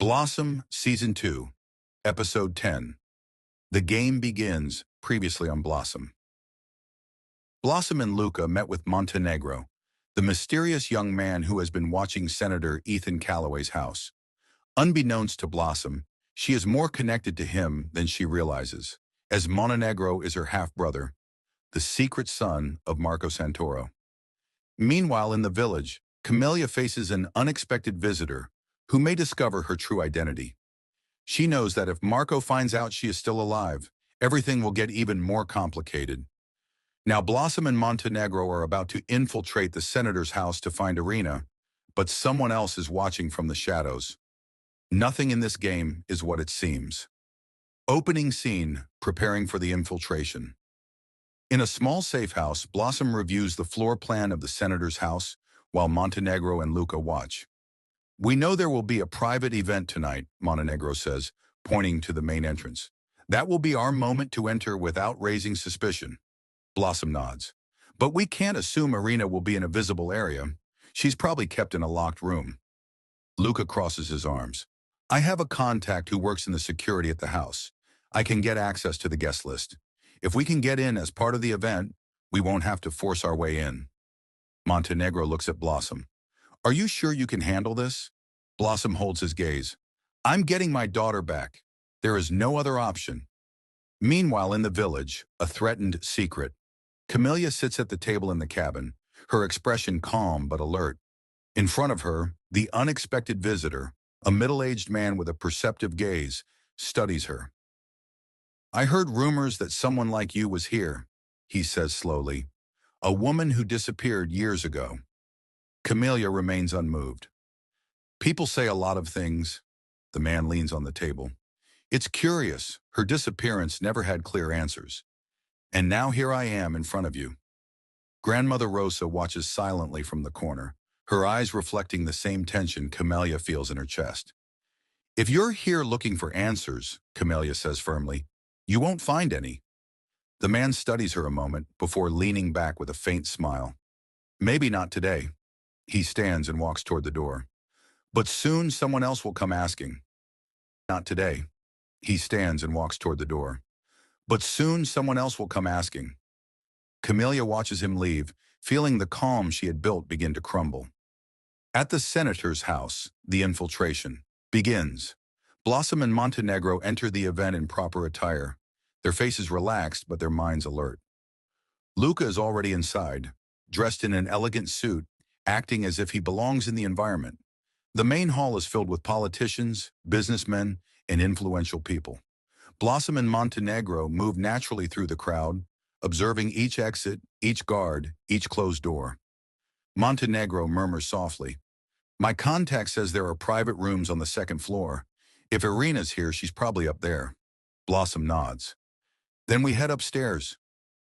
Blossom Season 2, Episode 10. The Game Begins, previously on Blossom. Blossom and Luca met with Montenegro, the mysterious young man who has been watching Senator Ethan Calloway's house. Unbeknownst to Blossom, she is more connected to him than she realizes, as Montenegro is her half-brother, the secret son of Marco Santoro. Meanwhile, in the village, Camellia faces an unexpected visitor who may discover her true identity. She knows that if Marco finds out she is still alive, everything will get even more complicated. Now Blossom and Montenegro are about to infiltrate the senator's house to find Irina, but someone else is watching from the shadows. Nothing in this game is what it seems. Opening scene, preparing for the infiltration. In a small safe house, Blossom reviews the floor plan of the senator's house while Montenegro and Luca watch. "We know there will be a private event tonight," Montenegro says, pointing to the main entrance. "That will be our moment to enter without raising suspicion." Blossom nods. "But we can't assume Irina will be in a visible area. She's probably kept in a locked room." Luca crosses his arms. "I have a contact who works in the security at the house. I can get access to the guest list. If we can get in as part of the event, we won't have to force our way in." Montenegro looks at Blossom. "Are you sure you can handle this?" Blossom holds his gaze. "I'm getting my daughter back. There is no other option." Meanwhile, in the village, a threatened secret. Camellia sits at the table in the cabin, her expression calm but alert. In front of her, the unexpected visitor, a middle-aged man with a perceptive gaze, studies her. "I heard rumors that someone like you was here," he says slowly. "A woman who disappeared years ago." Camellia remains unmoved. "People say a lot of things." The man leans on the table. "It's curious, her disappearance never had clear answers. And now here I am in front of you." Grandmother Rosa watches silently from the corner, her eyes reflecting the same tension Camellia feels in her chest. "If you're here looking for answers," Camellia says firmly, "you won't find any." The man studies her a moment before leaning back with a faint smile. "Maybe not today." He stands and walks toward the door. "But soon someone else will come asking." "Not today." He stands and walks toward the door. "But soon someone else will come asking." Camellia watches him leave, feeling the calm she had built begin to crumble. At the senator's house, the infiltration begins. Blossom and Montenegro enter the event in proper attire, their faces relaxed but their minds alert. Luca is already inside, dressed in an elegant suit, acting as if he belongs in the environment. The main hall is filled with politicians, businessmen, and influential people. Blossom and Montenegro move naturally through the crowd, observing each exit, each guard, each closed door. Montenegro murmurs softly, "My contact says there are private rooms on the second floor. If Irina's here, she's probably up there." Blossom nods. "Then we head upstairs."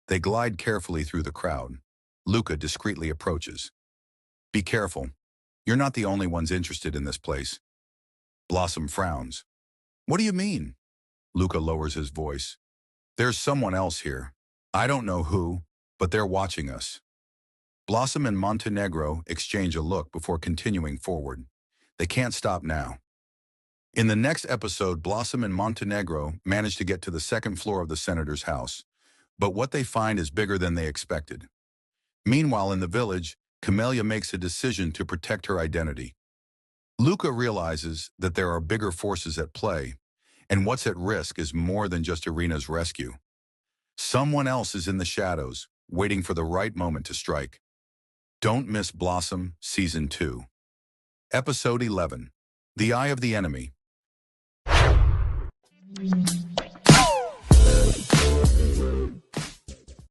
They glide carefully through the crowd. Luca discreetly approaches. "Be careful. You're not the only ones interested in this place." Blossom frowns. "What do you mean?" Luca lowers his voice. "There's someone else here. I don't know who, but they're watching us." Blossom and Montenegro exchange a look before continuing forward. They can't stop now. In the next episode, Blossom and Montenegro manage to get to the second floor of the senator's house, but what they find is bigger than they expected. Meanwhile, in the village, Camellia makes a decision to protect her identity. Luca realizes that there are bigger forces at play, and what's at risk is more than just Irina's rescue. Someone else is in the shadows, waiting for the right moment to strike. Don't miss Blossom Season 2. Episode 11. The Eye of the Enemy.